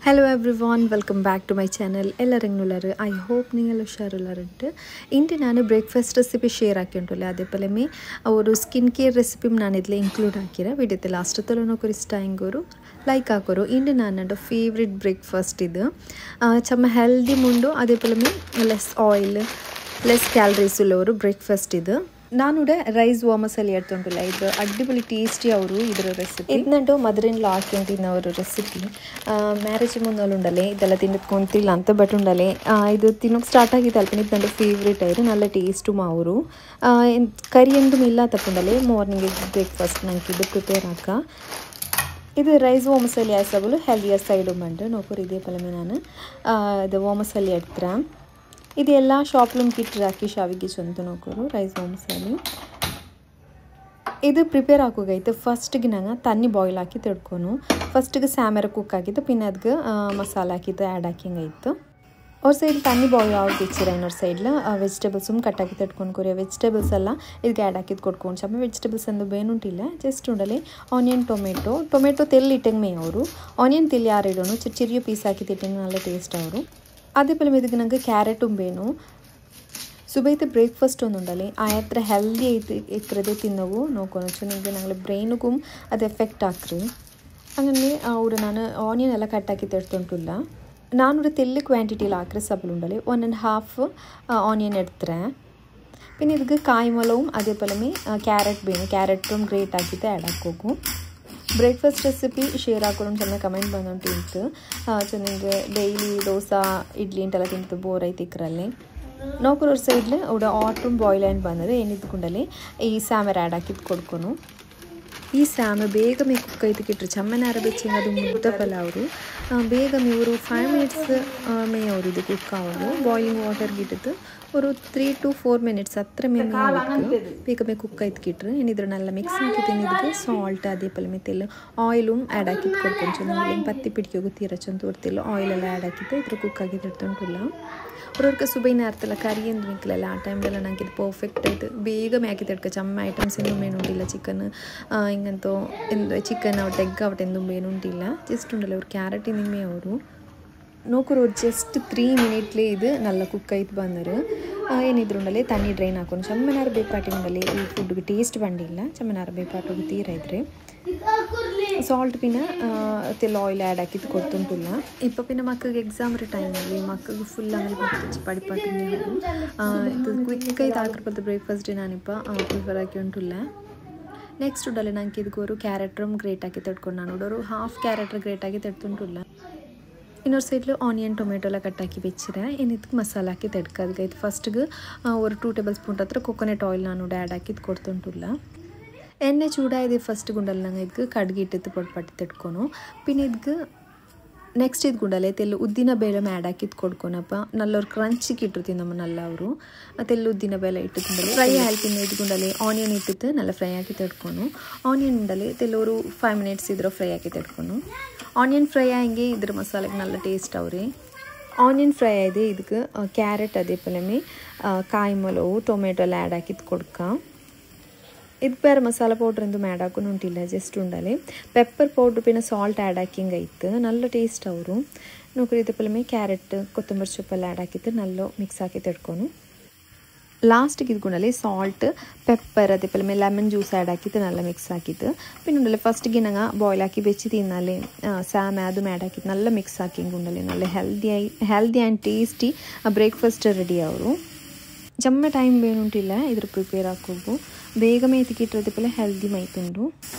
Hello everyone, welcome back to my channel. ಎಲ್ಲರಂಗುಲರು I hope ನೀವೆಲ್ಲ ಹುಷಾರುಳ್ಳಾರಂಟು ಇಂದು ನಾನು ಬ್ರೇಕ್ಫಾಸ್ಟ್ ರೆಸಿಪಿ ಶೇರ್ ಹಾಕಿಂಟುಲ್ಲ ಅದೇ ಪಲಮೆ ಅವರು ಸ್ಕಿನ್ ಕೇರ್ ರೆಸಿಪಿ ನಾನು ಇದರಲ್ಲಿ ಇನ್ಕ್ಲೂಡ್ ಹಾಕಿರ ವಿಡಿಯೋತೆ ಲಾಸ್ಟ್ ತಲೋನೋಕರು ಇಷ್ಟ ಹೆಂಗೋರು ಲೈಕ್ ಹಾಕೋರು ಇಂದು ನಾನು ಫೇವ್ರೆಟ್ ಬ್ರೇಕ್ಫಾಸ್ಟ್ ಇದು ಚಮ್ಮ ಹೆಲ್ದಿ ಮುಂಡು ಅದೇ ಪಲಮೆ ಲೆಸ್ ಆಯಿಲ್ ಲೆಸ್ ಕ್ಯಾಲರೀಸ್ ಉಳ್ಳವರು ಬ್ರೇಕ್ಫಾಸ್ಟ್ ಇದು ನಾನುಡೆ ರೈಸ್ ವಾಮಸಲ್ಲಿ ಎಡ್ತುಂಟುಲ್ಲ ಇದು ಅಡ್ಡಿಪೊಲಿ ಟೇಸ್ಟಿ ಅವರು ಇದರ ರೆಸಿಪಿ ಇದನ್ನಂಟು ಮದರಿಂಗ್ಲ ಹಾಕಿಂಟಿನ ಅವರು ರೆಸಿಪಿ ಮ್ಯಾರೇಜ್ ಮುಂದೆ ಉಂಡಲೆ ಇದೆಲ್ಲ ತಿನ್ನಕೊಂತಿಲ್ಲ ಅಂತ ಬಟ್ ಉಂಡಲೆ ಇದು ತಿನ್ನೋಕೆ ಸ್ಟಾರ್ಟ್ ಆಗಿದ್ದು ಅಲ್ಪ ಇದು ಫೇವ್ರೇಟ್ ಆಯಿತು ನಲ್ಲ ಟೇಸ್ಟು ಮಾವರು ಕರಿ ಎಂದು ಇಲ್ಲ ತಪ್ಪುಂಡಲೆ ಮಾರ್ನಿಂಗ್ ಬ್ರೇಕ್ಫಾಸ್ಟ್ ನಂಗೆ ಇದು ಪ್ರಿಪೇರ್ ಹಾಕ ಇದು ರೈಸ್ ವಾಮಸಲ್ಲಿ ಆಸಬಲು ಹೆಲ್ದಿಯರ್ ಸೈಡು ಬಂದು ನೋಕರು ಇದೇ ಪಲಮೆ ನಾನು ಇದು ವಾಮಸಲ್ಲಿ ಎಡ್ತರ ಇದು ಎಲ್ಲ ಶಾಪ್ಲೂಮ್ ಕಿಟ್ ಹಾಕಿ ಶಾವಿಗೆ ಚಂತ ನೋಕೋರು ರೈಸ್ ವಾಮಸಲ್ಲಿ ಇದು ಪ್ರಿಪೇರ್ ಹಾಕೋಗೈತೆ ಫಸ್ಟ್ಗೆ ನಂಗೆ ತಣ್ಣಿ ಬಾಯ್ಲ್ ಹಾಕಿ ತಿಳ್ಕೊನು ಫಸ್ಟ್ಗೆ ಸ್ಯಾಮರ ಕುಕ್ ಆಗಿತ್ತು ಪಿನ್ನ ಅದಕ್ಕೆ ಮಸಾಲೆ ಹಾಕಿದ್ದು ಆ್ಯಡ್ ಹಾಕಿಂಗಾಯ್ತು ಅವ್ರ ಸೈಡ್ ತಣ್ಣಿ ಬಾಯ್ಲ್ ಆಗಿ ಇಚ್ಚಿರ ಇನ್ನೊರ್ ಸೈಡ್ಲ ವೆಜಿಟೇಬಲ್ಸುಮ್ ಕಟ್ ಹಾಕಿ ತಿಟ್ಕೊಂಡು ವೆಜಿಟೇಬಲ್ಸ್ ಎಲ್ಲ ಇದಕ್ಕೆ ಆ್ಯಡ್ ಹಾಕಿದ್ದು ಕೊಟ್ಕೊಂಡು ಚಮ್ಮ ವೆಜಿಟೇಬಲ್ಸ್ ಅಂದು ಬೇನುಂಟಿಲ್ಲ ಜಸ್ಟ್ ಉಂಡಲೆ ಆನಿಯನ್ ಟೊಮೆಟೊ ತೆಲ್ಲಿ ಇಟ್ಟಂಗೆ ಮೇ ಅವರು ಆನಿಯನ್ ತೆಲ್ಲಿ ಯಾರಿಡೋನು ಚಿರಿಯ ಪೀಸ್ ಹಾಕಿ ತಿಟ್ಟಂಗೆ നല്ല ಟೇಸ್ಟ್ ಅವರು ಅದೇ ಪಲ ಇದಕ್ಕೆ ನಂಗೆ ಕ್ಯಾರೆಟ್ ಬೇನು ಸುಬೈತೆ ಬ್ರೇಕ್ಫಾಸ್ಟ್ ಒಂದುಂಡಲಿ ಆ ಹತ್ರ ಹೆಲ್ದಿ ಐತಿ ಇಕ್ಕರದೇ ತಿನ್ನವು ನೋಡ್ಕೊಳಚ್ಚು ನಿಮಗೆ ನಂಗೆ ಬ್ರೈನಿಗೂ ಅದು ಎಫೆಕ್ಟ್ ಹಾಕ್ರಿ ಹಂಗಂದ್ರೆ ಅವರು ನಾನು ಆನಿಯನ್ ಎಲ್ಲ ಕಟ್ ಹಾಕಿ ತೆಡ್ತುಂಟಿಲ್ಲ ನಾನು ತೆಲ್ಲಿ ಕ್ವಾಂಟಿಟಿಲಿ ಹಾಕ್ರೆ ಸಬಲ್ ಉಂಡಲಿ 1.5 ಆನಿಯನ್ ಎಡ್ತಾರೆ പിന്നെ ಇದಕ್ಕೆ ಕಾಯಿ ಮೊಲവും ಅದೇ ಪಲಮೆ ಕ್ಯಾರೆಟ್ ಬೇನು ಕ್ಯಾರೆಟ್ ಗ್ರೇಟ್ ಹಾಕಿದ್ದು ಆ್ಯಡ್ ಹಾಕೋಗು ಬ್ರೇಕ್ಫಾಸ್ಟ್ ರೆಸಿಪಿ ಶೇರ್ ಹಾಕೊಂಡು ಚೆನ್ನಾಗಿ ಕಮೆಂಟ್ ಬಂದುಂಟು ಇಂತು ಚೆನ್ನಾಗಿ ಡೈಲಿ ದೋಸೆ ಇಡ್ಲಿ ಇಂಟೆಲ್ಲ ತಿಂತು ಬೋರ್ ಐತಿ ಇಕ್ಕರಲ್ಲಿ ನೋಕೂರವ್ರ ಸೈಡ್ಲಿ ಅವಡ ಆಟಮ್ ಬಾಯ್ಲ್ ಆ್ಯಂಡ್ ಬಂದರೆ ಏನಿದ್ಕೊಂಡಲ್ಲಿ ಈ ಸ್ಯಾಮರ್ ಆ್ಯಡ್ ಹಾಕಿದ್ದು ಕೊಡ್ಕೊನು ಈ ಸ್ಯಾಮ ಬೇಗ ಮೇ ಕುಕ್ ಐತಿಕ್ಕಿಟ್ರು ಚಮ್ಮನಾರ ಬೆಚ್ಚಿಂಗ್ ಅದು ಮುದ್ದ ಪಲಾವರು ಬೇಗ ಇವರು 5 ಮಿನಿಟ್ಸ್ ಮೇ ಅವರು ಇದು ಕುಕ್ ಆಗೋದು ಬಾಯ್ಲಿಂಗ್ ವಾಟರ್ಗೆ ಇಟ್ಟಿದ್ದು ஒரு 3 to 4 minutes ಹತ್ರ ಮೇಲೆ ಬೇಗ ಬೇಗ ಕುಕ್ ಆಯ್ತುಕಿಟ್ರು ಏನಿದ್ರು ನಲ್ಲ ಮಿಕ್ಸ್ ಹಾಕಿದ್ದೀನಿ ಇದಕ್ಕೆ ಸಾಲ್ಟ್ ಅದೇ ಪಲ ಮೆತ್ತೆಲ್ಲ ಆಯಿಲು ಆ್ಯಡ್ ಹಾಕಿದ್ದು ಕೊಡ್ಕೊಂಡು ಚೆನ್ನಾಗಿ ಪತ್ತಿ ಪಿಡಿಕೆ ಗೊತ್ತಿರ ಚಂದ ತೋರ್ತಿಲ್ಲ ಆಯಿಲ್ ಎಲ್ಲ ಆ್ಯಡ್ ಹಾಕಿದ್ದು ಇದ್ರ ಕುಕ್ ಆಗಿದ್ದು ಇಡ್ತುಂಟಿಲ್ಲ ಅವ್ರವ್ರಿಗೆ ಸುಬೈನ ಅರ್ಥಲ್ಲ ಕರಿ ಎಂದು ಮಿಕ್ಕಲೆಲ್ಲ ಆ ಟೈಮ್ಲೆಲ್ಲ ನಂಗೆ ಇದು ಪರ್ಫೆಕ್ಟ್ ಆಯಿತು ಬೇಗ ಮ್ಯಾಕಿ ತಡ್ಕ ಚಮ್ಮ ಐಟಮ್ಸ್ ಎಂದು ಮೇನುಂಟಿಲ್ಲ ಚಿಕನ್ ಹಿಂಗಂತೂ ಎಂದು ಚಿಕನ್ ಅವಟ್ಟು ಎಗ್ ಅವಟ್ಟು ಎಂದು ಮೇನುಂಟಿಲ್ಲ ಜಸ್ಟ್ ಉಂಡಲ್ಲ ಅವ್ರು ಕ್ಯಾರೆಟ್ ನಿಮ್ಮೆ ಅವರು ನೋಕರು ಜಸ್ಟ್ 3 ಮಿನಿಟ್ಲೇ ಇದು ನಲ್ಲ ಕುಕ್ ಆಯ್ತು ಬಂದರು ಏನಿದ್ರು ಉಂಡಲೆ ತಣ್ಣಿ ಡ್ರೈನ್ ಹಾಕೊಂಡು ಚಮ್ಮನಾರ ಬೇಪಾಟಿ ಉಂಡಲೆ ಈ ಫುಡ್ಗೆ ಟೇಸ್ಟ್ ಬಂದಿಲ್ಲ ಚಮ್ಮನಾರ ಬೇಪಾಟಿಗೆ ತೀರ ಇದ್ರೆ ಸಾಲ್ಟ್ ಪಿನ್ನ ತೆಲ್ಲ ಆಯಿಲ್ ಆ್ಯಡ್ ಹಾಕಿದ್ದು ಕೊಡ್ತುಂಟಿಲ್ಲ ಇಪ್ಪ ಪಿನ್ನ ಮಕ್ಕಳಿಗೆ ಎಕ್ಸಾಮ್ ಟೈಮಲ್ಲಿ ಮಕ್ಕಳಿಗೆ ಫುಲ್ ಆಮೇಲೆ ಬರ್ತಿತ್ತು ಪಡಿಪಾಟಿ ಇದು ಕ್ವಿಕ್ ಆಯ್ತು ಹಾಕಿರ್ಬೋದು ಬ್ರೇಕ್ಫಾಸ್ಟ್ ನಾನಿಪ್ಪ ಪ್ರಿಫರ್ ಹಾಕಿ ಉಂಟಿಲ್ಲ ನೆಕ್ಸ್ಟ್ ಉಂಡಲೆ ನಂಗೆ ಇದಕ್ಕೆ ಕ್ಯಾರೆಟ್ ಗ್ರೇಟ್ ಹಾಕಿ ತಡ್ಕೊಂಡು ನಾನು ನೋಡೋರು ಹಾಫ್ ಕ್ಯಾರೆಟ್ ಗ್ರೇಟ್ ಆಗಿ ತಡ್ತುಂಟಿಲ್ಲ ಇನ್ನೊಂದು ಸೈಡ್ಲು ಆನಿಯನ್ ಟೊಮೆಟೊ ಎಲ್ಲ ಕಟ್ ಹಾಕಿ ಬೆಚ್ಚಿರೆ ಏನಿದ್ದಕ್ಕೆ ಮಸಾಲೆ ಹಾಕಿ ತಡ್ಕೋದಕ್ಕೆ ಫಸ್ಟ್ಗೆ ಒಂದು 2 ಟೇಬಲ್ ಸ್ಪೂನ್ ಹತ್ರ ಕೊಕೊನೆಟ್ ಆಯಿಲ್ ನಾನು ಆ್ಯಡ್ ಹಾಕಿದ್ದು ಕೊಡ್ತುಂಟಿಲ್ಲ ಎಣ್ಣೆ ಚೂಡಾಯಿದೆ ಫಸ್ಟ್ ಗುಂಡಲ್ಲಿ ನಂಗೆ ಇದಕ್ಕೆ ಕಡ್ಗೆ ಇಟ್ಟಿದ್ದು ಪಟ್ಟಿ ತಡ್ಕೊನು ಪಿನ್ನ ಇದಕ್ಕೆ ನೆಕ್ಸ್ಟ್ ಇದು ಗುಂಡಲೆ ತೆಲ್ಲು ಉದ್ದಿನ ಬೇಳೆ ಆ್ಯಡ್ ಹಾಕಿದ್ದು ಕೊಡ್ಕೊನಪ್ಪ ನಲ್ಲವ್ರು ಕ್ರಂಚಿಗೆ ಇಟ್ಟಿರ್ತೀನಿ ನಮ್ಮ ನಲ್ಲ ಅವರು ಮತ್ತೆಲ್ಲ ಉದ್ದಿನ ಬೇಳೆ ಇಟ್ಟಿದ್ದುಂಡಲೆ ಫ್ರೈ ಆಯ್ತೀನಿ ಇದು ಗುಂಡಲೆ ಆನಿಯನ್ ಇಟ್ಟಿದ್ದು ನಲ್ಲ ಫ್ರೈ ಹಾಕಿ ತಡ್ಕೊನು ಆನಿಯನ್ ಉಂಡಲೆ ತೆಲ್ಲವರು 5 ಮಿನಿಟ್ಸ್ ಇದ್ರೆ ಫ್ರೈ ಹಾಕಿ ತಡ್ಕೊನು ಆನಿಯನ್ ಫ್ರೈ ಆಗಿ ಇದ್ರ ಮಸಾಲೆಗೆ ನಲ್ಲ ಟೇಸ್ಟ್ ಅವ್ರಿ ಆನಿಯನ್ ಫ್ರೈ ಆಗಿದೆ ಇದಕ್ಕೆ ಕ್ಯಾರೆಟ್ ಅದೇ ಪಲಮೆ ಕಾಯಿ ಮೊಲವು ಟೊಮೆಟೊ ಎಲ್ಲ ಆ್ಯಡ್ ಹಾಕಿದ್ದು ಕೊಡ್ಕ ಇದಕ್ಕೆ ಬೇರೆ ಮಸಾಲೆ ಪೌಡ್ರಿಂದು ಆ್ಯಡ್ ಹಾಕೊಂಡು ಉಂಟಿಲ್ಲ ಜಸ್ಟ್ ಉಂಡಲೆ ಪೆಪ್ಪರ್ ಪೌಡ್ರ್ ಪಿನ್ನ ಸಾಲ್ಟ್ ಆ್ಯಡ್ ಹಾಕಿಂಗೈತು ನಲ್ಲ ಟೇಸ್ಟ್ ಅವರು ನೋಡ್ರಿ ಇದೇ ಪಲಮೆ ಕ್ಯಾರೆಟ್ ಕೊತ್ತಂಬರಿ ಸೊಪ್ಪೆಲ್ಲ ಆ್ಯಡ್ ಹಾಕಿತ್ತು ನಲ್ಲ ಮಿಕ್ಸ್ ಹಾಕಿ ತಡ್ಕೊನು ಲಾಸ್ಟಿಗೆ ಇದ್ಕೊಂಡಲ್ಲಿ ಸಾಲ್ಟ್ ಪೆಪ್ಪರ್ ಅದೇ ಪಲಮೆ ಲೆಮನ್ ಜ್ಯೂಸ್ ಆ್ಯಡ್ ಹಾಕಿತ್ತು ನಲ್ಲ ಮಿಕ್ಸ್ ಹಾಕಿತ್ತು ಪಿನ್ನುಂಡಲೆ ಫಸ್ಟಿಗೆ ನಂಗೆ ಬಾಯ್ಲ್ ಹಾಕಿ ಬೆಚ್ಚಿ ತಿನ್ನಲೆ ಸ್ಯಾಮ್ ಅದು ಆ್ಯಡ್ ಹಾಕಿತ್ತು ನಲ್ಲ mix hockey ಉಂಡಲೆ Nalla healthy and tasty breakfast ready ಅವರು ಜಮ್ಮ ಟೈಮ್ ಬೇನುಂಟಿಲ್ಲ ಇದ್ರ ಪ್ರಿಪೇರ್ ಹಾಕೋದು ಬೇಗ ಮೇತಿಕ್ಕಿಟ್ಟಿರೋದೇ ಪಲ ಹೆಲ್ದಿ ಮೈತುಂಡು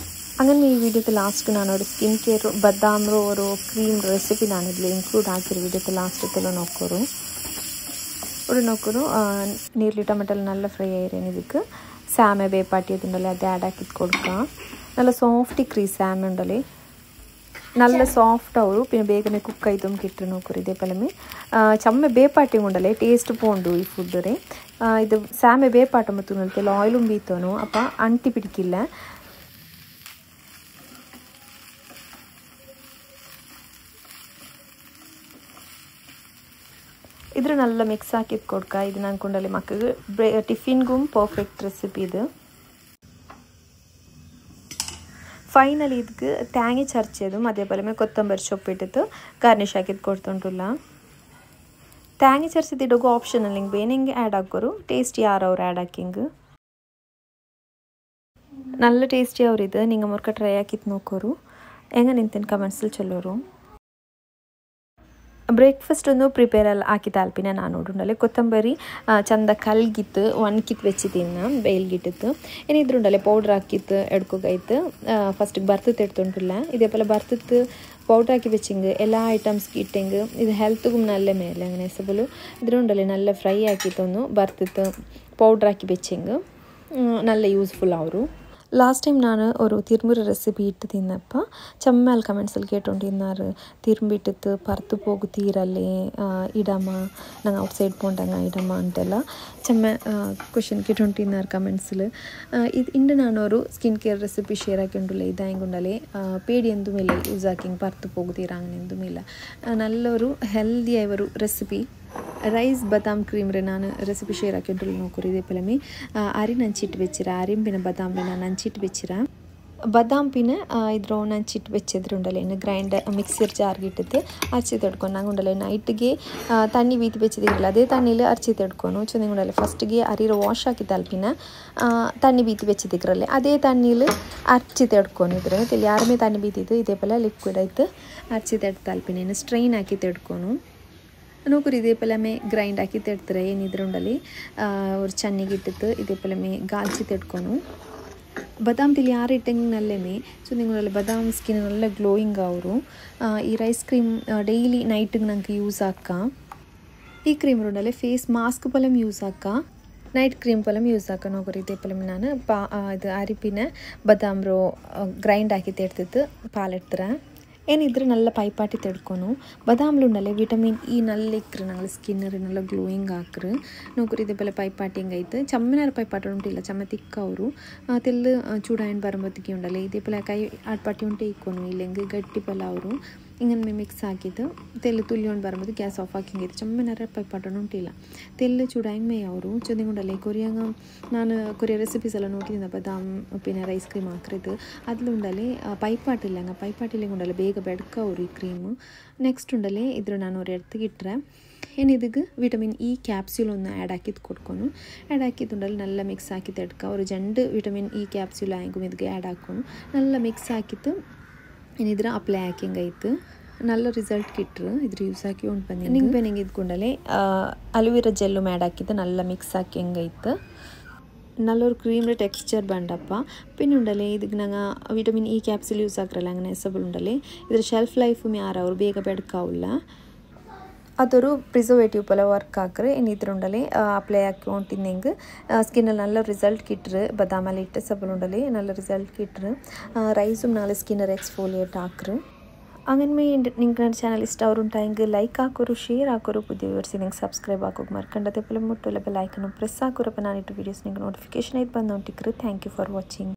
ಹಂಗಂದ್ರೆ ಈ ವಿಡಿಯೋದ ಲಾಸ್ಟ್ಗೆ ನಾನು ಅವ್ರ ಸ್ಕಿನ್ ಕೇರ್ ಬದಾಮ್ರು ಅವರು ಕ್ರೀಮ್ ರೆಸಿಪಿ ನಾನು ಇಲ್ಲಿ ಇನ್ಕ್ಲೂಡ್ ಹಾಕಿರೋ ವಿಡಿಯೋದ ಲಾಸ್ಟೆಲ್ಲ ನೋಕೋರು ஒரு நோக்கரும் நீர்லி டொமேட்டோ நல்லா ஃப்ரை ஆயிரும் இதுக்கு சாமை ಬೇಪಾಟಿ ಅದನ್ನೆಲ್ಲ ಅದೇ ಆ್ಯಡ್ ಹಾಕಿದ್ದು ಕೊಡ್ಕ നല്ല ಸಾಫ್ಟಿ ಕ್ರೀ ಸ್ಯಾಮ್ ಉಂಡಲಿ നല്ല ಸಾಫ್ಟ್ ಅವರು പിന്നെ ಬೇಗನೆ ಕುಕ್ ಆಯ್ತು ಕಿಟ್ಟರು ನೋಕರು ಇದೇ ಪಲಮೆ ಚಮ್ಮೆ ಬೇಪಾಟಿ ಉಂಡಲೆ ಟೇಸ್ಟ್ ಪೋಂಡು ಈ ಫುಡ್ ರೇ ಇದು ಸ್ಯಾಮೆ ಬೇಪಾಟ ಮತ್ತು ನಲ್ತೆಲ್ಲ ಆಯಿಲು ಬೀತೋನು ಅಪ್ಪ ಅಂಟಿ ಪಿಡಿಕಿಲ್ಲ ಇದ್ರ ನಲ್ಲ ಮಿಕ್ಸ್ ಹಾಕಿದ್ದು ಕೊಡ್ಕ ಇದನ್ನ ಅನ್ಕೊಂಡಲ್ಲಿ ಮಕ್ಕಳಿಗೆ ಟಿಫಿನ್ಗೂ ಪರ್ಫೆಕ್ಟ್ ರೆಸಿಪಿ ಇದು ಫೈನಲಿ ಇದಕ್ಕೆ ತ್ಯಾಂಗಿ ಚರ್ಚೆದು അതേപോലെ ಕೊತ್ತಂಬರಿ ಸೊಪ್ಪಿಟ್ಟು ಗಾರ್ನಿಶ್ ಹಾಕಿದ್ದು ಕೊಡ್ತುಂಟುಲ್ಲ ತ್ಯಾಂಗಿ ಚರ್ಚಿದ್ದು ಇಡೋಗು ಆಪ್ಷನಲ್ ಹಿಂಗೆ ಬೇನಿಂಗೆ ಆ್ಯಡ್ ಹಾಕೋರು ಟೇಸ್ಟಿ ಯಾರವ್ರು ಆ್ಯಡ್ ಹಾಕಿಂಗ್ നല്ല ടേസ്റ്റി ആവും ഇത് നിങ്ങൾ മുറുക്ക ട്രൈ ആക്കിയിട്ട് നോക്കോರು എങ്ങനെ നിಂತೇನೆ ಕಮೆಂಟ್ಸಲ್ಲಿ ಚೊಲ್ಲೋರು ಬ್ರೇಕ್ಫಾಸ್ಟ್ ಒಂದು ಪ್ರಿಪೇರ್ ಅಲ್ಲಿ ಹಾಕಿ ತಾಲ್ಪಿನ ನಾನು ನೋಡುಂಡಲೆ ಕೊತ್ತಂಬರಿ ಚಂದ ಕಲ್ಗಿತ್ತು ಒಣಕಿತ್ತು വെച്ചിത്തിನ್ನ ಬೇಲ್ಗಿಟ್ಟಿತ್ತು ಏನಿದ್ರುಂಡಲೆ ಪೌಡರ್ ಹಾಕಿತ್ತು ಎಡ್ಕೋಗೈತು ಫಸ್ಟಿಗೆ ಬರ್ತತ್ತು ಎಡ್ತುಂಟಿಲ್ಲ ഇതേപോലെ ಬರ್ತತ್ತು പൗഡർ ആക്കി വെച്ചെങ്കിൽ എല്ലാ ഐറ്റംസ് ഇട്ടെങ്കിൽ ഇത് ഹെൽത്തും നല്ല മേലെ അങ്ങനെ എസബಲು ഇതിലുണ്ടല്ലേ നല്ല ഫ്രൈ ആക്കിയിട്ടൊന്നു ബർത്തിട്ട് പൗഡർ ആക്കി വെച്ചെങ്കിൽ നല്ല യൂസ്ഫുൾ ആവും ಲಾಸ್ಟ್ ಟೈಮ್ ನಾನು ഒരു ತಿರುಮುರಿ ರೆಸಿಪಿ ಇಟ್ಟು ತಿನ್ನಪ್ಪ ಚಮ್ಮೇಲೆ ಕಮೆಂಟ್ಸಲ್ಲಿ ಕೇಟೊಂಡಿದ್ದಾರೆ ತಿರುಂಬಿಟ್ಟಿತ್ತು ಪರ್ತು ಹೋಗು ತೀರಲ್ಲಿ ಇಡಮ್ಮ ನಂಗೆ ಔಟ್ ಸೈಡ್ ಪೋಂಡಂಗ ಇಡಮ್ಮ ಅಂತೆಲ್ಲ ಚಮ್ಮೆ ಕ್ವಶನ್ ಕೇಟೊಂಟಿದ್ದಾರೆ ಕಮೆಂಟ್ಸಲ್ಲಿ ಇದು ಇಂಡು ನಾನು ഒരു ಸ್ಕಿನ್ ಕೇರ್ ರೆಸಿಪಿ ಶೇರ್ ಹಾಕಿಂಡುಲ್ಲ ഇതായതുകൊണ്ടല്ലേ പേടി എന്തുമില്ല യൂസ് ആക്കി പർത്ത് പോകു തീരാ അങ്ങനെ എന്തുമില്ല നല്ലൊരു ഹെൽത്തി ആയ ഒരു റെസിപ്പി ರೈಸ್ ಬದಾಮ್ ಕ್ರೀಮ್ ರೀ ನಾನು ರೆಸಿಪಿ ಶೇರ್ ಹಾಕಿಂಟ್ರಲ್ಲಿ ನೋಡ್ಕೊರಿ ಇದೇ ಪಲಮಿ ಅರಿ ನಂಚಿಟ್ಟು വെച്ചിರ ಅರಿಂಪಿನ ಬದಾಮ್ ರೀ ನಾನು ನಂಚಿಟ್ಟು വെച്ചിರ ಬದಾಮ್ ಪಿನ ಇದ್ರ ನಂಚಿಟ್ಟು വെച്ചതിരുണ്ടല്ലേ ഇന്ന് ഗ്രൈൻഡർ മിക്സിർ ജാർಗಿಟ್ಟಿದ್ದು അരച്ചിട്ടെടുക്കും ഞങ്ങളുണ്ടല്ലേ നൈറ്റിಗೆ തണ്ണി വീತಿ വെച്ചതില്ല അതേ തണ്ണിയിൽ അരച്ചിട്ടെടുക്കുന്നു ചുവന്നുണ്ടല്ലേ ഫസ്റ്റിಗೆ അരിയുടെ വാഷ് ആക്കി തൽപ്പിന തണ്ണി വീತಿ വെച്ചതിക്കറല്ലേ അതേ തണ്ണിയിൽ അരച്ചിട്ടെടുക്കുന്നു ഇದ್ರ ಯಾರಮೇ ತಣ್ಣಿ ಬೀತಿದ್ದು ಇದೇಪಲ ಲಿಕ್ವಿಡ್ ಆಯ್ತು ಅರಚಿಟ್ടെടുത്ത് തൽപ്പിನ ಸ್ಟ್ರೈನ್ ಹಾಕಿತ್ತೆടുക്കുന്നു നോക്കൂ ഇതേപോലെ ഗ്രൈൻഡ് ആക്കി തെടുത്തറേ ಏನಿದ್ರುಂಡಲ್ಲಿ ഒരു ചന്നിಗಿಟ್ಟಿತ್ತು ഇതേപോലെ ಗಾಲ್ಚಿ ತೆಡ್ಕೊನು ಬದಾಮ್ ತಿಳಿ ಯಾರು ಇಟ್ಟಂಗಿನಲ್ಲೇ ಸೊ ನಿಂಗಳಲ್ಲಿ ಬದಾಮ್ ಸ್ಕಿನ್ നല്ല ಗ್ಲೋಯಿಂಗ್ ಅವರು ಈ ರೈಸ್ ಕ್ರೀಮ್ ಡೈಲಿ ನೈಟಿಗೆ ನಂಗೆ ಯೂಸ್ ಹಾಕ ಈ ಕ್ರೀಮ್ ಉಂಡಲ್ಲಿ ಫೇಸ್ ಮಾಸ್ಕ್ ಪಲಂ ಯೂಸ್ ಹಾಕ ನೈಟ್ ಕ್ರೀಮ್ ಪಲಂ ಯೂಸ್ ಹಾಕ ನೋಕರಿ ಇದೇ ಪಲಂ ನಾನು ಇದು ಅರಿಪಿನ ಬದಾಮ್ ರೋ ಗ್ರೈಂಡ್ ಹಾಕಿ ತೆಡ್ತಿತ್ತು ಪಾಲೆಡ್ತರ ಏನಿದ್ರೆ നല്ല പൈപ്പാട്ടി തെടുക്കുന്നു ബദാമിലുണ്ടല്ലേ വിറ്റമിൻ ഇ നല്ല ഇക്കറ് ഞങ്ങൾ സ്കിന്നറി നല്ല ഗ്ലോയിങ് ആക്കറ് നോക്കറി ഇതേപോലെ പൈപ്പാട്ടിയും കഴിത്ത് ചമ്മനാറ് പൈപ്പാട്ട ഉണ്ടില്ല ചമ്മ തിക്കವರು തെല്ല് ചൂടായൻ വരുമ്പോഴത്തേക്കും ഉണ്ടല്ലേ ഇതേപോലെ കൈ ആട്പാട്ടി ഉണ്ടേ ഇക്കൊന്നു ഇല്ലെങ്കിൽ ಗಟ್ಟಿಪಲ್ಲ ಅವರು ഇങ്ങനെ മിക്സ് ആക്കിയിട്ട് തെല്ല് തുല്യോണ്ട് വരുമ്പോൾ ഗ്യാസ് ഓഫ് ആക്കി ചമ്മനാറ് പൈപ്പാട്ട ಉಂಟಿಲ್ಲ തെല്ല് ചൂടായൻ മേ ಅವರು ചൊന്നിങ്ങുണ്ടല്ലേ കൊറിയങ്ങ ನಾನು ಕೊರಿಯ ರೆಸಿಪೀಸ್ ಎಲ್ಲ ನೋಡಿದ್ದೆ ಬದಾಮ್ പിന്നെ ರೈಸ್ ಕ್ರೀಮ್ ಹಾಕಿದ್ದು അതിലുണ്ടല്ലേ പൈപ്പാട്ടില്ല പൈപ്പാട്ടില്ലെങ്കിൽ ഉണ്ടല്ലേ ಬೇಗ ಬೆಡ್ಕವ್ರು ಈ ಕ್ರೀಮು ನೆಕ್ಸ್ಟ್ ಉಂಡಲ್ಲೇ ಇದ್ರ ನಾನು ಅವ್ರು ಎಡ್ತಿಗಿಟ್ರೆ ಏನಿದಕ್ಕೆ ವಿಟಮಿನ್ ಇ ಕ್ಯಾಪ್ಸ್ಯೂಲ್ ಒಂದು ಆ್ಯಡ್ ಹಾಕಿದ್ದು ಕೊಡ್ಕೊಂಡು ಆ್ಯಡ್ ಹಾಕಿದ್ದುಂಡಲ್ಲಿ നല്ല ಮಿಕ್ಸ್ ಹಾಕಿ ತೆಡ್ಕ ಅವ್ರು ಜಂಡು ವಿಟಮಿನ್ ಇ ಕ್ಯಾಪ್ಸ್ಯೂಲ್ ಆಯ್ಗೂ ಇದಕ್ಕೆ ಆ್ಯಡ್ ಹಾಕೊಂಡು നല്ല ಮಿಕ್ಸ್ ಹಾಕಿತ್ತು ಏನಿದ್ರೆ ಅಪ್ಲೈ ಹಾಕಿಂಗೈತು നല്ല റിസൾട്ട് കിട്ടും ഇದ್ರ യൂസ് ആക്കി കൊണ്ട് ಬಂದು ನಿಂಗೆ ಬೆನಿಂಗೆ ಇದ್ಕೊಂಡಲ್ಲಿ ಅಲೋವೆರಾ ಜೆಲ್ಲು ಆ್ಯಡ್ ಹಾಕಿದ್ದು നല്ല ಮಿಕ್ಸ್ ಹಾಕಿ ಹೆಂಗೈತು നല്ലൊരു ക്രീമിൻ്റെ ടെക്സ്ചർ വേണ്ടപ്പ പിന്നെ ഉണ്ടല്ലേ ഇതിക്ക് ഞങ്ങൾ വിറ്റമിൻ ഇ ക്യാപ്സിൽ യൂസ് ആക്കറല്ല അങ്ങനെ എസബിൾ ഉണ്ടല്ലേ ഇದ್ರ ಶೆಲ್ಫ್ ಲೈಫು ಯಾರವ್ರು ಬೇಗ ಬೆಡ್ಕಾವಿಲ್ಲ അതൊരു പ്രിസർവേറ്റീവ് പോലെ വർക്ക് ആക്കറ് ഇനി ഇതിലുണ്ടല്ലേ അപ്ലൈ ആക്കിക്കൊണ്ടിരുന്നെങ്കിൽ സ്കിന്നിൽ നല്ല റിസൾട്ട് കിട്ടറ് ബദാമಲ್ಲಿ ഇട്ട് സബിളുണ്ടല്ലേ നല്ല റിസൾട്ട് കിട്ടറ് റൈസും ഞങ്ങൾ സ്കിന്നർ എക്സ്ഫോലിയേറ്റ് ആക്കറ് അങ്ങനെ നിങ്ങൾക്ക് ചാനൽ ഇഷ്ടമാവുണ്ടായെങ്കിൽ ലൈക്ക് ಹಾಕೋರು ಶೇರ್ ಹಾಕೋರು പുതിയ വ്യൂവേഴ്സ് നിങ്ങൾക്ക് സബ്സ്ക്രൈബ് ആക്കുക മറക്കണ്ട അതേപോലെ മുട്ടുള്ള ബെൽ ഐക്കൺ പ്രസ് ആക്കുക അപ്പോൾ ഞാനിട്ട് വീഡിയോസ് നിങ്ങൾക്ക് നോട്ടിഫിക്കേഷൻ ആയിട്ട് ಬಂದು ನೋಟಿಕ್ರು ಥ್ಯಾಂಕ್ ಯು ಫಾರ್ ವಾಚಿಂಗ್